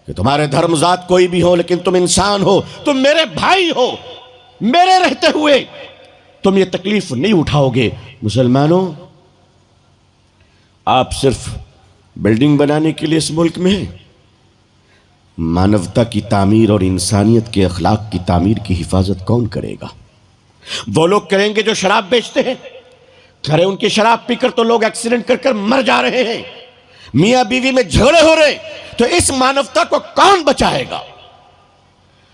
کہ تمہارے دھرم ذات کوئی بھی ہو لیکن تم انسان ہو، تم میرے بھائی ہو، میرے رہتے ہوئے تم یہ تکلیف نہیں اٹھاؤ گے۔ مسلمانوں، آپ صرف بلڈنگ بنانے کے لیے اس ملک میں ہیں، مانوتا کی تعمیر اور انسانیت کے اخلاق کی تعمیر کی حفاظت کون کرے گا؟ وہ لوگ کریں گے جو شراب بیچتے ہیں۔ ارے ان کی شراب پی کر تو لوگ ایکسیڈنٹ کر کر مر جا رہے ہیں، میاں بیوی میں جھگڑے ہو رہے، تو اس مانوتا کو کون بچائے گا؟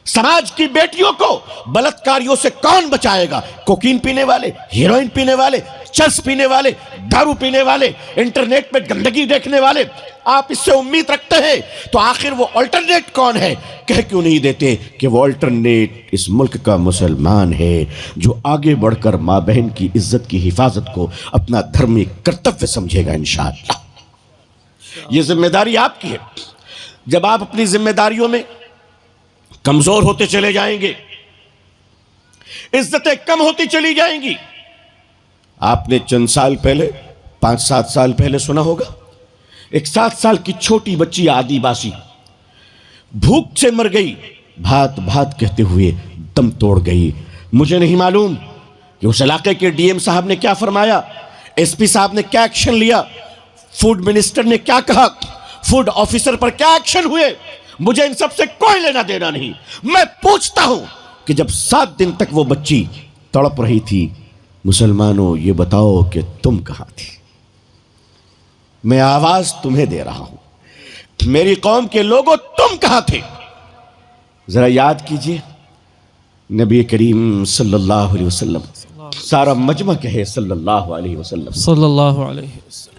سماج کی بیٹیوں کو بلاتکاریوں سے کون بچائے گا؟ کوکین پینے والے، ہیروئن پینے والے، چرس پینے والے، دارو پینے والے، انٹرنیٹ پہ گندگی دیکھنے والے، آپ اس سے امید رکھتے ہیں تو آخر وہ الٹرنیٹ کون ہے؟ کہہ کیوں نہیں دیتے کہ وہ الٹرنیٹ اس ملک کا مسلمان ہے جو آگے بڑھ کر ماں بہن کی عزت کی حفاظت کو اپنا دھرمی کرتویہ سمجھے گا انشاءاللہ۔ یہ ذمہ داری آپ کی ہے۔ جب آپ اپنی ذمہ داریوں میں کمزور ہوتے چلے جائیں گے، عزتیں کم ہوتی چلی جائیں گی۔ آپ نے چند سال پہلے، 5-7 سال پہلے سنا ہوگا، ایک 7 سال کی چھوٹی بچی عادی باسی بھوک سے مر گئی، بھات بھات کہتے ہوئے دم توڑ گئی۔ مجھے نہیں معلوم کہ اس علاقے کے ڈی ایم صاحب نے کیا فرمایا، ایس پی صاحب نے کیا ایکشن لیا، فوڈ منسٹر نے کیا کہا، فوڈ آفیسر پر کیا ایکشن ہوئے، مجھے ان سب سے کوئی لینا دینا نہیں۔ میں پوچھتا ہوں کہ جب 7 دن تک وہ بچی تڑپ رہی تھی، مسلمانوں یہ بتاؤ کہ تم کہاں تھی؟ میں آواز تمہیں دے رہا ہوں، میری قوم کے لوگوں تم کہاں تھے؟ ذرا یاد کیجئے نبی کریم صلی اللہ علیہ وسلم، سارا مجمع کہے صلی اللہ علیہ وسلم، صلی اللہ علیہ وسلم،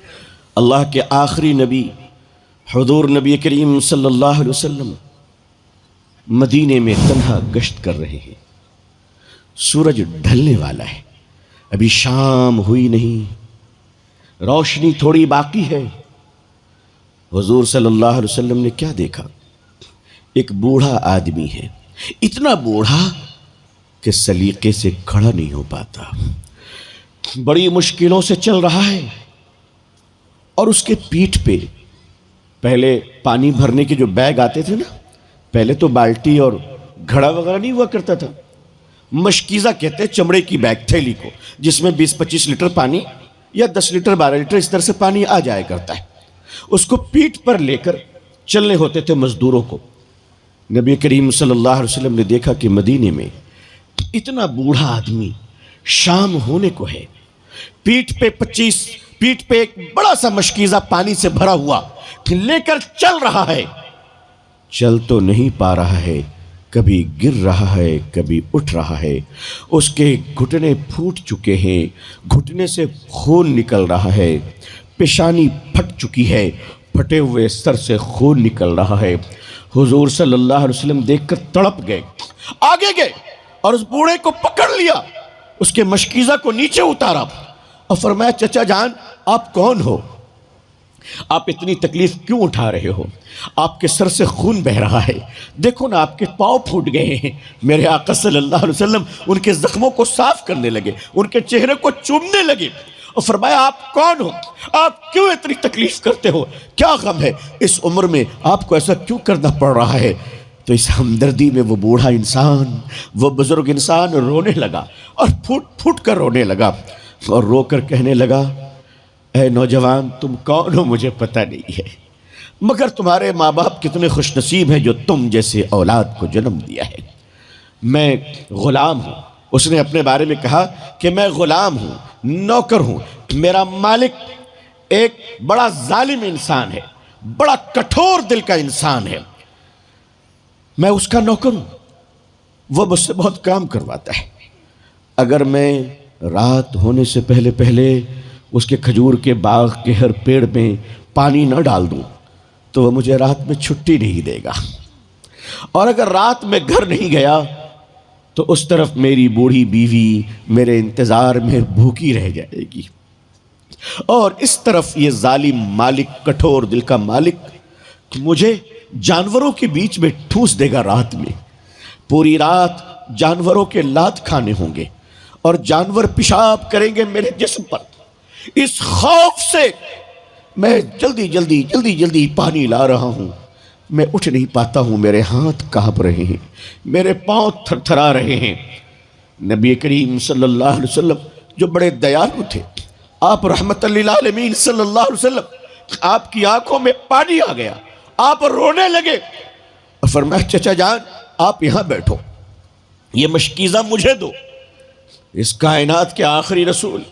اللہ کے آخری نبی حضور نبی کریم صلی اللہ علیہ وسلم مدینے میں تنہا گشت کر رہے ہیں، سورج ڈھلنے والا ہے، ابھی شام ہوئی نہیں، روشنی تھوڑی باقی ہے۔ حضور صلی اللہ علیہ وسلم نے کیا دیکھا؟ ایک بوڑھا آدمی ہے، اتنا بوڑھا کہ سلیقے سے کھڑا نہیں ہو پاتا، بڑی مشکلوں سے چل رہا ہے، اور اس کے پیٹھ پہ پہلے پانی بھرنے کے جو بیگ آتے تھے نا، پہلے تو بالٹی اور گھڑا وغیرہ نہیں ہوا کرتا تھا، مشکیزہ کہتے ہیں چمڑے کی بیگ تھیلی کو، جس میں 20-25 لیٹر پانی یا 10 لیٹر 12 لیٹر اس طرح سے پانی آ جایا کرتا ہے، اس کو پیٹھ پر لے کر چلنے ہوتے تھے مزدوروں کو۔ نبی کریم صلی اللہ علیہ وسلم نے دیکھا کہ مدینے میں اتنا بوڑھا آدمی شام ہونے کو ہے، پیٹھ پہ ایک بڑا سا مشکیزہ پانی سے بھرا ہوا لے کر چل رہا ہے، چل تو نہیں پا رہا ہے، کبھی گر رہا ہے کبھی اٹھ رہا ہے، اس کے گھٹنے پھوٹ چکے ہیں، گھٹنے سے خون نکل رہا ہے، پیشانی پھٹ چکی ہے، پھٹے ہوئے سر سے خون نکل رہا ہے۔ حضور صلی اللہ علیہ وسلم دیکھ کر تڑپ گئے، آگے گئے اور اس بوڑھے کو پکڑ لیا، اس کے مشکیزہ کو نیچے اتارا اور فرمایا چچا جان آپ کون ہو؟ آپ اتنی تکلیف کیوں اٹھا رہے ہو؟ آپ کے سر سے خون بہ رہا ہے، دیکھو نا آپ کے پاؤں پھوٹ گئے ہیں۔ میرے آقا صلی اللہ علیہ وسلم ان کے زخموں کو صاف کرنے لگے، ان کے چہرے کو چومنے لگے اور فرمایا آپ کون ہو؟ آپ کیوں اتنی تکلیف کرتے ہو؟ کیا غم ہے؟ اس عمر میں آپ کو ایسا کیوں کرنا پڑ رہا ہے؟ تو اس ہمدردی میں وہ بوڑھا انسان، وہ بزرگ انسان رونے لگا اور پھوٹ پھوٹ کر رونے لگا اور رو کر کہنے لگا اے نوجوان تم کون ہو مجھے پتہ نہیں ہے، مگر تمہارے ماں باپ کتنے خوش نصیب ہیں جو تم جیسے اولاد کو جنم دیا ہے۔ میں غلام ہوں، اس نے اپنے بارے میں کہا کہ میں غلام ہوں، نوکر ہوں، میرا مالک ایک بڑا ظالم انسان ہے، بڑا کٹھور دل کا انسان ہے، میں اس کا نوکر ہوں، وہ مجھ سے بہت کام کرواتا ہے، اگر میں رات ہونے سے پہلے اس کے کھجور کے باغ کے ہر پیڑ میں پانی نہ ڈال دوں تو وہ مجھے رات میں چھٹی نہیں دے گا، اور اگر رات میں گھر نہیں گیا تو اس طرف میری بوڑھی بیوی میرے انتظار میں بھوکی رہ جائے گی، اور اس طرف یہ ظالم مالک، کٹھور دل کا مالک مجھے جانوروں کے بیچ میں ٹھوس دے گا، رات میں پوری رات جانوروں کے لات کھانے ہوں گے اور جانور پیشاب کریں گے میرے جسم پر۔ اس خوف سے میں جلدی پانی لا رہا ہوں میں اٹھ نہیں پاتا ہوں، میرے ہاتھ کانپ رہے ہیں، میرے پاؤں تھر تھرا رہے ہیں۔ نبی کریم صلی اللہ علیہ وسلم جو بڑے دیالو تھے، آپ رحمت للعالمین صلی اللہ علیہ وسلم، آپ کی آنکھوں میں پانی آ گیا، آپ رونے لگے اور فرمایا چچا جان آپ یہاں بیٹھو، یہ مشکیزہ مجھے دو۔ اس کائنات کے آخری رسول،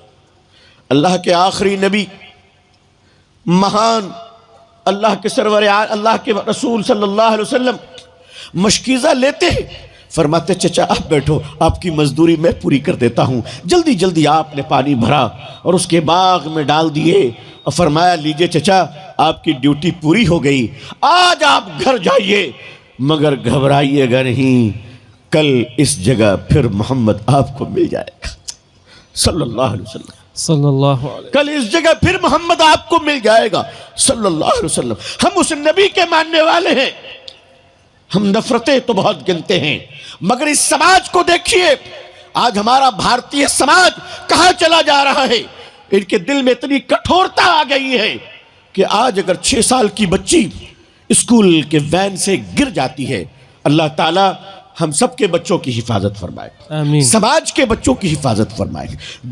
اللہ کے آخری نبی، مہان اللہ کے سرور اللہ کے رسول صلی اللہ علیہ وسلم مشکیزہ لیتے ہیں، فرماتے چچا آپ بیٹھو، آپ کی مزدوری میں پوری کر دیتا ہوں۔ جلدی جلدی آپ نے پانی بھرا اور اس کے باغ میں ڈال دیے اور فرمایا لیجئے چچا آپ کی ڈیوٹی پوری ہو گئی، آج آپ گھر جائیے، مگر گھبرائیے گا نہیں، کل اس جگہ پھر محمد آپ کو مل جائے گا صلی اللہ علیہ وسلم، صلی اللہ علیہ کل اس جگہ پھر محمد آپ کو مل جائے گا صلی اللہ علیہ وسلم۔ ہم اس نبی کے ماننے والے ہیں، ہم نفرتیں تو بہت گنتے ہیں، مگر اس سماج کو دیکھیے، آج ہمارا بھارتی سماج کہاں چلا جا رہا ہے۔ ان کے دل میں اتنی کٹھورتا آ گئی ہے کہ آج اگر 6 سال کی بچی اسکول کے وین سے گر جاتی ہے، اللہ تعالیٰ ہم سب کے بچوں کی حفاظت فرمائے، آمین، سماج کے بچوں کی حفاظت فرمائے،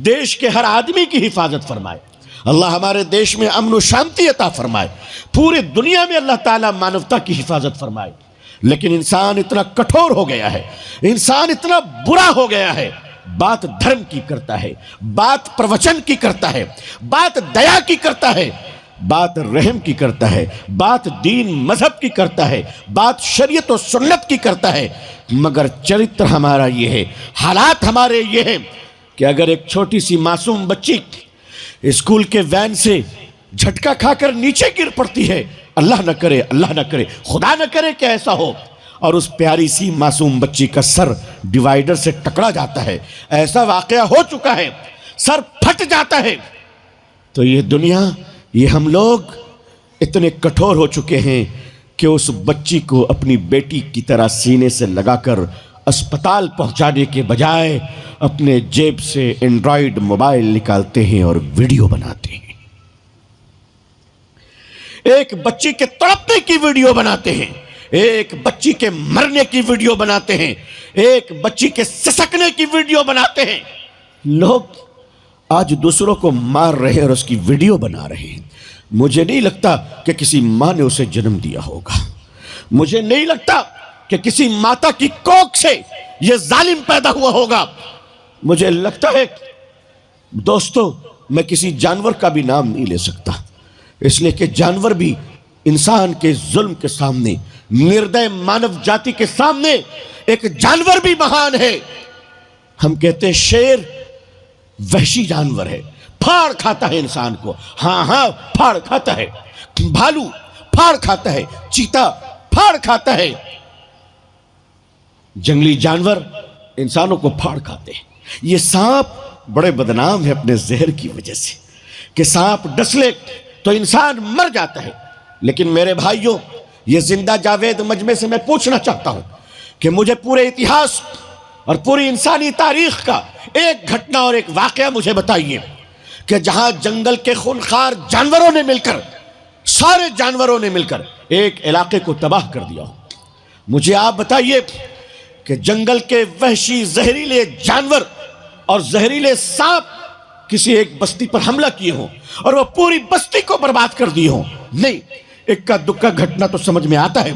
دیش کے ہر آدمی کی حفاظت فرمائے، اللہ ہمارے دیش میں امن و شانتی عطا فرمائے، پوری دنیا میں اللہ تعالیٰ مانوتا کی حفاظت فرمائے۔ لیکن انسان اتنا کٹھور ہو گیا ہے، انسان اتنا برا ہو گیا ہے، بات دھرم کی کرتا ہے، بات پروچن کی کرتا ہے، بات دیا کی کرتا ہے، بات رحم کی کرتا ہے، بات دین مذہب کی کرتا ہے، بات شریعت و سنت کی کرتا ہے، مگر چرتر ہمارا یہ ہے، حالات ہمارے یہ ہیں کہ اگر ایک چھوٹی سی معصوم بچی اسکول کے وین سے جھٹکا کھا کر نیچے گر پڑتی ہے، اللہ نہ کرے، اللہ نہ کرے، خدا نہ کرے کہ ایسا ہو، اور اس پیاری سی معصوم بچی کا سر ڈیوائیڈر سے ٹکرا جاتا ہے، ایسا واقعہ ہو چکا ہے، سر پھٹ جاتا ہے، تو یہ دنیا، یہ ہم لوگ اتنے کٹھور ہو چکے ہیں کہ اس بچی کو اپنی بیٹی کی طرح سینے سے لگا کر اسپتال پہنچانے کے بجائے اپنے جیب سے اینڈرائیڈ موبائل نکالتے ہیں اور ویڈیو بناتے ہیں، ایک بچی کے تڑپنے کی ویڈیو بناتے ہیں، ایک بچی کے مرنے کی ویڈیو بناتے ہیں، ایک بچی کے سسکنے کی ویڈیو بناتے ہیں۔ لوگ آج دوسروں کو مار رہے ہیں اور اس کی ویڈیو بنا رہے ہیں۔ مجھے نہیں لگتا کہ کسی ماں نے اسے جنم دیا ہوگا، مجھے نہیں لگتا کہ کسی ماتا کی کوکھ سے یہ ظالم پیدا ہوا ہوگا۔ مجھے لگتا ہے دوستو، میں کسی جانور کا بھی نام نہیں لے سکتا، اس لیے کہ جانور بھی انسان کے ظلم کے سامنے، نردے مانو جاتی کے سامنے ایک جانور بھی مہان ہے۔ ہم کہتے ہیں شیر وحشی جانور ہے، پھاڑ کھاتا ہے انسان کو، ہاں ہاں پھاڑ کھاتا ہے، بھالو پھاڑ کھاتا ہے، چیتا پھاڑ کھاتا ہے، جنگلی جانور انسانوں کو پھاڑ کھاتے ہیں۔ یہ سانپ بڑے بدنام ہے اپنے زہر کی وجہ سے، کہ سانپ ڈس لے تو انسان مر جاتا ہے۔ لیکن میرے بھائیوں، یہ زندہ جاوید مجمع سے میں پوچھنا چاہتا ہوں کہ مجھے پورے اتہاس اور پوری انسانی تاریخ کا ایک گھٹنا اور ایک واقعہ مجھے بتائیے کہ جہاں جنگل کے خونخوار جانوروں نے مل کر، سارے جانوروں نے مل کر ایک علاقے کو تباہ کر دیا ہو۔ مجھے آپ بتائیے کہ جنگل کے وحشی زہریلے جانور اور زہریلے سانپ کسی ایک بستی پر حملہ کیے ہوں اور وہ پوری بستی کو برباد کر دیے ہوں؟ نہیں، اکا دکا گھٹنا تو سمجھ میں آتا ہے،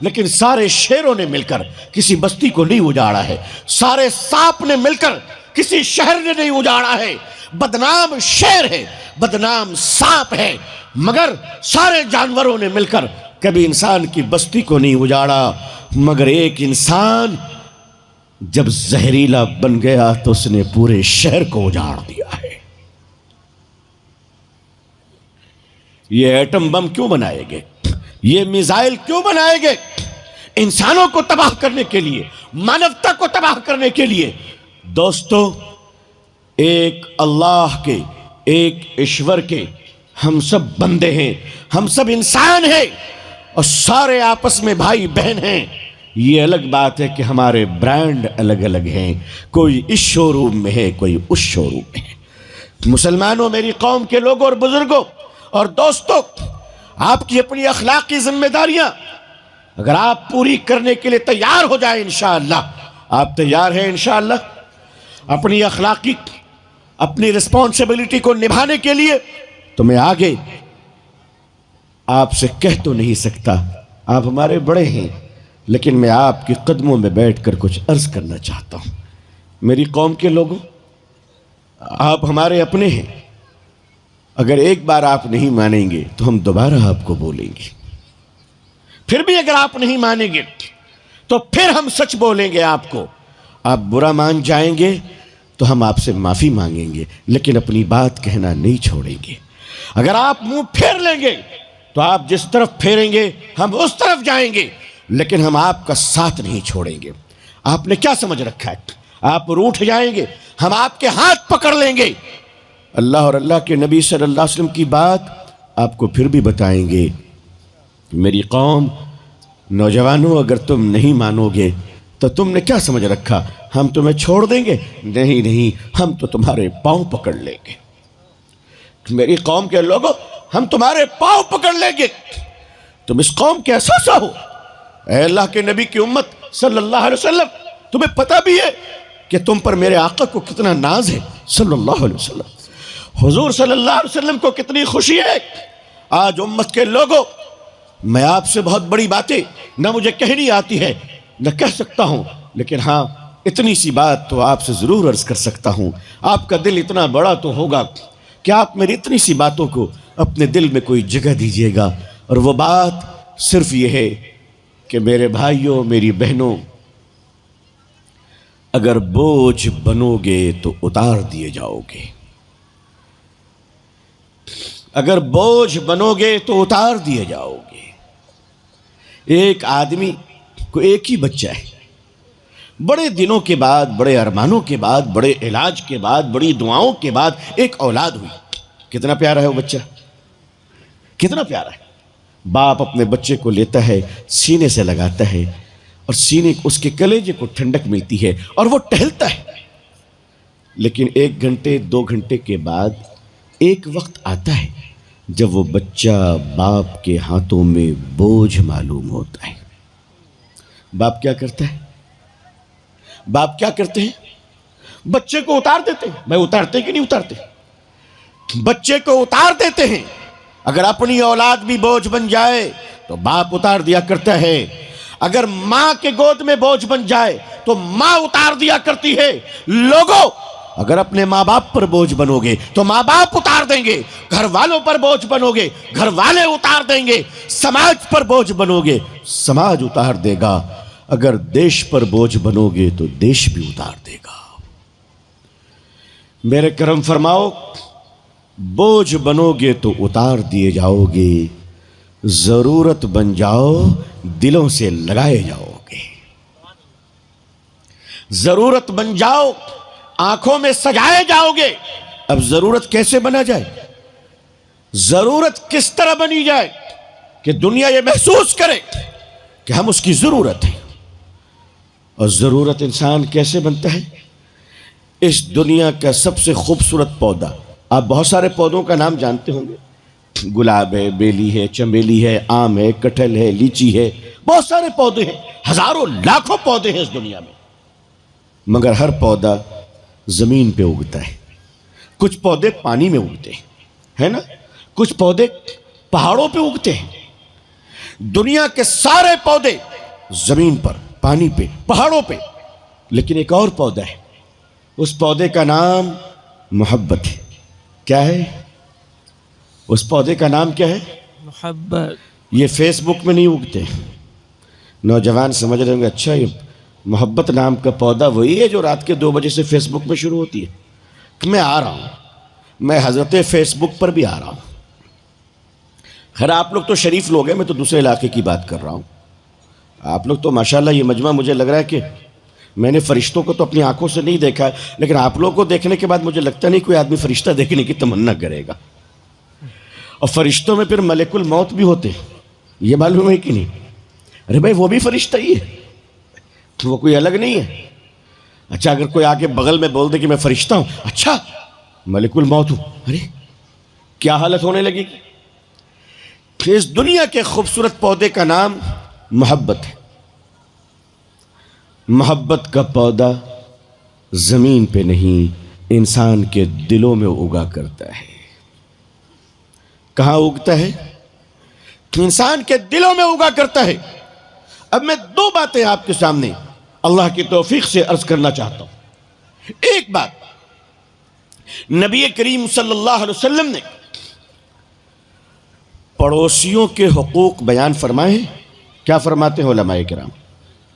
لیکن سارے شیروں نے مل کر کسی بستی کو نہیں اجاڑا ہے، سارے سانپ نے مل کر کسی شہر نے نہیں اجاڑا ہے۔ بدنام شیر ہے، بدنام سانپ ہے، مگر سارے جانوروں نے مل کر کبھی انسان کی بستی کو نہیں اجاڑا، مگر ایک انسان جب زہریلا بن گیا تو اس نے پورے شہر کو اجاڑ دیا ہے۔ یہ ایٹم بم کیوں بنائے گے؟ یہ میزائل کیوں بنائے گے؟ انسانوں کو تباہ کرنے کے لیے، مانوتا کو تباہ کرنے کے لیے۔ دوستو، ایک اللہ کے، ایک ایشور کے ہم سب بندے ہیں، ہم سب انسان ہیں اور سارے آپس میں بھائی بہن ہیں۔ یہ الگ بات ہے کہ ہمارے برانڈ الگ الگ ہیں، کوئی اس شو روم میں ہے، کوئی اس شو روم میں ہے۔ مسلمانوں، میری قوم کے لوگوں اور بزرگوں اور دوستوں، آپ کی اپنی اخلاقی ذمہ داریاں اگر آپ پوری کرنے کے لیے تیار ہو جائیں انشاءاللہ، آپ تیار ہیں انشاءاللہ اپنی اخلاقی اپنی رسپانسبلٹی کو نبھانے کے لیے، تو میں آگے آپ سے کہہ تو نہیں سکتا، آپ ہمارے بڑے ہیں، لیکن میں آپ کے قدموں میں بیٹھ کر کچھ عرض کرنا چاہتا ہوں۔ میری قوم کے لوگوں، آپ ہمارے اپنے ہیں، اگر ایک بار آپ نہیں مانیں گے تو ہم دوبارہ آپ کو بولیں گے، پھر بھی اگر آپ نہیں مانیں گے تو پھر ہم سچ بولیں گے آپ کو، آپ برا مان جائیں گے تو ہم آپ سے معافی مانگیں گے، لیکن اپنی بات کہنا نہیں چھوڑیں گے۔ اگر آپ منہ پھیر لیں گے تو آپ جس طرف پھیریں گے ہم اس طرف جائیں گے، لیکن ہم آپ کا ساتھ نہیں چھوڑیں گے۔ آپ نے کیا سمجھ رکھا ہے؟ آپ روٹھ جائیں گے، ہم آپ کے ہاتھ پکڑ لیں گے۔ اللہ اور اللہ کے نبی صلی اللہ علیہ وسلم کی بات آپ کو پھر بھی بتائیں گے۔ میری قوم، نوجوانوں، اگر تم نہیں مانو گے تو تم نے کیا سمجھ رکھا ہم تمہیں چھوڑ دیں گے؟ نہیں نہیں، ہم تو تمہارے پاؤں پکڑ لیں گے۔ میری قوم کے لوگوں، ہم تمہارے پاؤں پکڑ لیں گے۔ تم اس قوم کے اثاثہ ہو۔ اے اللہ کے نبی کی امت صلی اللہ علیہ وسلم، تمہیں پتہ بھی ہے کہ تم پر میرے آقا کو کتنا ناز ہے صلی اللہ علیہ وسلم، حضور صلی اللہ علیہ وسلم کو کتنی خوشی ہے۔ آج امت کے لوگوں، میں آپ سے بہت بڑی باتیں نہ مجھے کہنی آتی ہے نہ کہہ سکتا ہوں، لیکن ہاں اتنی سی بات تو آپ سے ضرور عرض کر سکتا ہوں۔ آپ کا دل اتنا بڑا تو ہوگا کہ آپ میری اتنی سی باتوں کو اپنے دل میں کوئی جگہ دیجیے گا، اور وہ بات صرف یہ ہے کہ میرے بھائیوں، میری بہنوں، اگر بوجھ بنو گے تو اتار دیے جاؤ گے۔ اگر بوجھ بنو گے تو اتار دیے جاؤ گے۔ ایک آدمی کو ایک ہی بچہ ہے، بڑے دنوں کے بعد، بڑے ارمانوں کے بعد، بڑے علاج کے بعد، بڑی دعاؤں کے بعد ایک اولاد ہوئی۔ کتنا پیارا ہے وہ بچہ، کتنا پیارا ہے۔ باپ اپنے بچے کو لیتا ہے، سینے سے لگاتا ہے، اور سینے اس کے کلیجے کو ٹھنڈک ملتی ہے اور وہ ٹہلتا ہے۔ لیکن 1 گھنٹے 2 گھنٹے کے بعد ایک وقت آتا ہے جب وہ بچہ باپ کے ہاتھوں میں بوجھ معلوم ہوتا ہے۔ باپ کیا کرتا ہے؟ باپ کیا کرتے ہیں؟ بچے کو اتار دیتے ہیں۔ میں اتارتے کہ نہیں اتارتے؟ بچے کو اتار دیتے ہیں۔ اگر اپنی اولاد بھی بوجھ بن جائے تو باپ اتار دیا کرتا ہے۔ اگر ماں کے گود میں بوجھ بن جائے تو ماں اتار دیا کرتی ہے۔ لوگوں، اگر اپنے ماں باپ پر بوجھ بنو گے تو ماں باپ اتار دیں گے، گھر والوں پر بوجھ بنو گے گھر والے اتار دیں گے، سماج پر بوجھ بنو گے سماج اتار دے گا، اگر دیش پر بوجھ بنو گے تو دیش بھی اتار دے گا۔ میرے کرم فرماؤ، بوجھ بنو گے تو اتار دیے جاؤ گے، ضرورت بن جاؤ دلوں سے لگائے جاؤ گے۔ ضرورت بن جاؤ، آنکھوں میں سجائے جاؤ گے۔ اب ضرورت کیسے بنا جائے؟ ضرورت کس طرح بنی جائے کہ دنیا یہ محسوس کرے کہ ہم اس کی ضرورت ہے؟ اور ضرورت انسان کیسے بنتا ہے؟ اس دنیا کا سب سے خوبصورت پودا، آپ بہت سارے پودوں کا نام جانتے ہوں گے، گلاب ہے، بیلی ہے، چمیلی ہے، آم ہے، کٹہل ہے، لیچی ہے، بہت سارے پودے ہیں، ہزاروں لاکھوں پودے ہیں اس دنیا میں، مگر ہر پودا زمین پہ اگتا ہے۔ کچھ پودے پانی میں اگتے ہیں، ہے نا؟ کچھ پودے پہاڑوں پہ اگتے ہیں۔ دنیا کے سارے پودے زمین پر، پانی پہ، پہاڑوں پہ، لیکن ایک اور پودا ہے، اس پودے کا نام محبت ہے۔ کیا ہے اس پودے کا نام؟ کیا ہے؟ محبت۔ یہ فیس بک میں نہیں اگتے۔ نوجوان سمجھ رہے ہوں گے اچھا یہ محبت نام کا پودا وہی ہے جو رات کے 2 بجے سے فیس بک میں شروع ہوتی ہے؟ میں آ رہا ہوں، میں حضرت فیس بک پر بھی آ رہا ہوں۔ خیر آپ لوگ تو شریف لوگ ہیں، میں تو دوسرے علاقے کی بات کر رہا ہوں۔ آپ لوگ تو ماشاءاللہ یہ مجمع مجھے لگ رہا ہے کہ میں نے فرشتوں کو تو اپنی آنکھوں سے نہیں دیکھا ہے، لیکن آپ لوگوں کو دیکھنے کے بعد مجھے لگتا نہیں کوئی آدمی فرشتہ دیکھنے کی تمنا کرے گا۔ اور فرشتوں میں پھر ملک الموت بھی ہوتے ہیں، یہ معلوم ہے کہ نہیں؟ ارے بھائی وہ بھی فرشتہ ہی ہے، وہ کوئی الگ نہیں ہے۔ اچھا اگر کوئی آگے بغل میں بول دے کہ میں فرشتہ ہوں، اچھا ملک الموت ہوں، ارے کیا حالت ہونے لگے گی؟ اس دنیا کے خوبصورت پودے کا نام محبت ہے۔ محبت کا پودا زمین پہ نہیں انسان کے دلوں میں اگا کرتا ہے۔ کہاں اگتا ہے؟ انسان کے دلوں میں اگا کرتا ہے۔ اب میں دو باتیں آپ کے سامنے اللہ کی توفیق سے عرض کرنا چاہتا ہوں۔ ایک بات، نبی کریم صلی اللہ علیہ وسلم نے پڑوسیوں کے حقوق بیان فرمائے ہیں۔ کیا فرماتے ہیں علماء کرام؟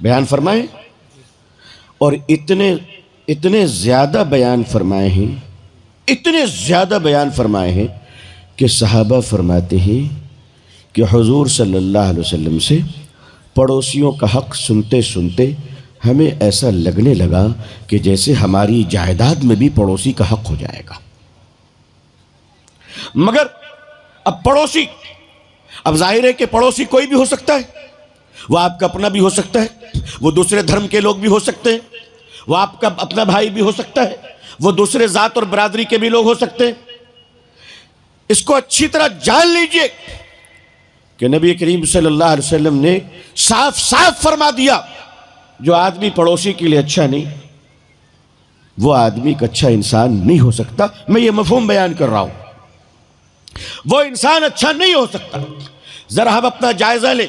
بیان فرمائے، اور اتنے زیادہ بیان فرمائے ہیں، اتنے زیادہ بیان فرمائے ہیں کہ صحابہ فرماتے ہیں کہ حضور صلی اللہ علیہ وسلم سے پڑوسیوں کا حق سنتے سنتے ہمیں ایسا لگنے لگا کہ جیسے ہماری جائیداد میں بھی پڑوسی کا حق ہو جائے گا۔ مگر اب پڑوسی، اب ظاہر ہے کہ پڑوسی کوئی بھی ہو سکتا ہے، وہ آپ کا اپنا بھی ہو سکتا ہے، وہ دوسرے دھرم کے لوگ بھی ہو سکتے ہیں، وہ آپ کا اپنا بھائی بھی ہو سکتا ہے، وہ دوسرے ذات اور برادری کے بھی لوگ ہو سکتے ہیں۔ اس کو اچھی طرح جان لیجئے کہ نبی کریم صلی اللہ علیہ وسلم نے صاف صاف فرما دیا، جو آدمی پڑوسی کے لیے اچھا نہیں، وہ آدمی کا اچھا انسان نہیں ہو سکتا۔ میں یہ مفہوم بیان کر رہا ہوں، وہ انسان اچھا نہیں ہو سکتا۔ ذرا ہم اپنا جائزہ لیں،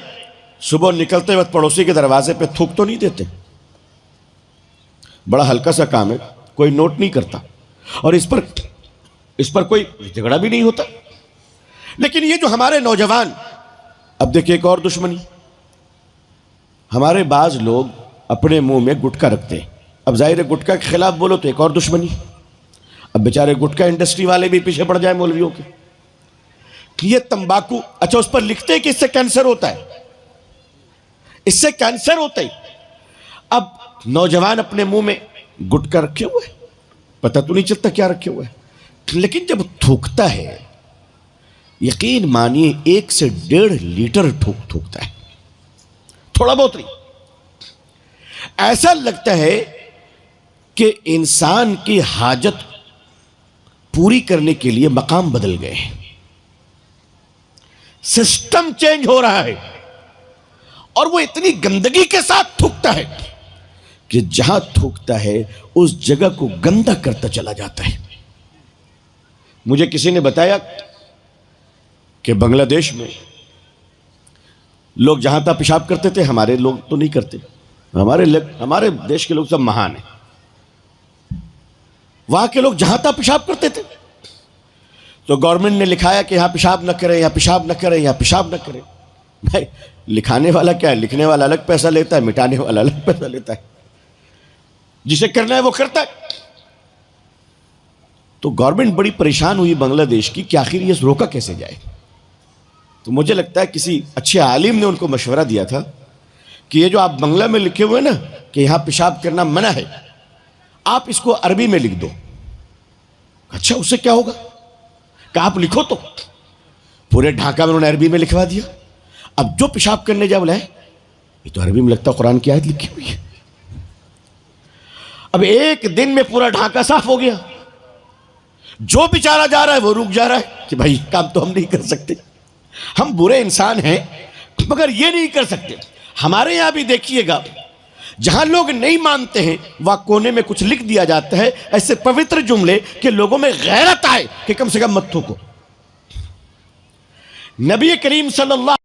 صبح نکلتے وقت پڑوسی کے دروازے پہ تھوک تو نہیں دیتے؟ بڑا ہلکا سا کام ہے، کوئی نوٹ نہیں کرتا، اور اس پر کوئی جھگڑا بھی نہیں ہوتا۔ لیکن یہ جو ہمارے نوجوان، اب دیکھیں ایک اور دشمنی، ہمارے بعض لوگ اپنے منہ میں گٹکا رکھتے ہیں۔ اب ظاہر ہے گٹکا کے خلاف بولو تو ایک اور دشمنی۔ اب بیچارے گٹکا انڈسٹری والے بھی پیچھے پڑ جائیں مولویوں کے کہ یہ تمباکو، اچھا اس پر لکھتے ہیں کہ اس سے کینسر ہوتا ہے، اس سے کینسر ہوتا ہے۔ اب نوجوان اپنے منہ میں گٹکا رکھے ہوئے، پتہ تو نہیں چلتا کیا رکھے ہوئے، لیکن جب تھوکتا ہے یقین مانیے 1 سے 1.5 لیٹر تھوکتا ہے، تھوڑا بہت نہیں۔ ایسا لگتا ہے کہ انسان کی حاجت پوری کرنے کے لیے مقام بدل گئے ہیں، سسٹم چینج ہو رہا ہے، اور وہ اتنی گندگی کے ساتھ تھوکتا ہے کہ جہاں تھوکتا ہے اس جگہ کو گندا کرتا چلا جاتا ہے۔ مجھے کسی نے بتایا کہ بنگلہ دیش میں لوگ جہاں تھا پیشاب کرتے تھے، ہمارے لوگ تو نہیں کرتے، ہمارے دیش کے لوگ سب مہان ہیں، وہاں کے لوگ جہاں تھا پیشاب کرتے تھے، تو گورنمنٹ نے لکھایا کہ یہاں پیشاب نہ کریں، یہاں پیشاب نہ کریں، یہاں پیشاب نہ کریں۔ بھائی لکھانے والا کیا ہے؟ لکھنے والا الگ پیسہ لیتا ہے، مٹانے والا الگ پیسہ لیتا ہے، جسے کرنا ہے وہ کرتا ہے۔ تو گورنمنٹ بڑی پریشان ہوئی بنگلہ دیش کی کہ آخر یہ روکا کیسے جائے۔ تو مجھے لگتا ہے کسی اچھے عالم نے ان کو مشورہ دیا تھا کہ یہ جو آپ بنگلہ میں لکھے ہوئے نا کہ یہاں پیشاب کرنا منع ہے، آپ اس کو عربی میں لکھ دو۔ اچھا اس سے کیا ہوگا؟ کہ آپ لکھو تو پورے ڈھاکہ میں انہوں نے عربی میں لکھوا دیا۔ اب جو پیشاب کرنے جا بولا ہے یہ تو عربی میں لگتا قرآن کی آیت لکھی ہوئی ہے۔ اب ایک دن میں پورا ڈھاکہ صاف ہو گیا، جو بیچارہ جا رہا ہے وہ رک جا رہا ہے کہ بھائی کام تو ہم نہیں کر سکتے، ہم برے انسان ہیں مگر یہ نہیں کر سکتے۔ ہمارے یہاں بھی دیکھیے گا، جہاں لوگ نہیں مانتے ہیں وہاں کونے میں کچھ لکھ دیا جاتا ہے، ایسے پوتر جملے کہ لوگوں میں غیرت آئے کہ کم سے کم مت تھوکو۔ نبی کریم صلی اللہ